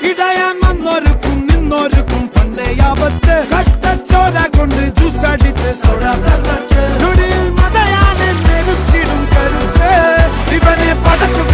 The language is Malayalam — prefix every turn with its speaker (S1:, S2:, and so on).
S1: ഇടയാൻ വന്നോർക്കും നിന്നോർക്കും പണ്ടേ ആപത്ത് കട്ടച്ചോര കൊണ്ട് ജ്യൂസ് അടിച്ച് സോഡ സർബത്ത് നൊടിയിൽ മതയാനെ മെരുക്കിടും കരുത്ത് ഇവനെ പടച്ചു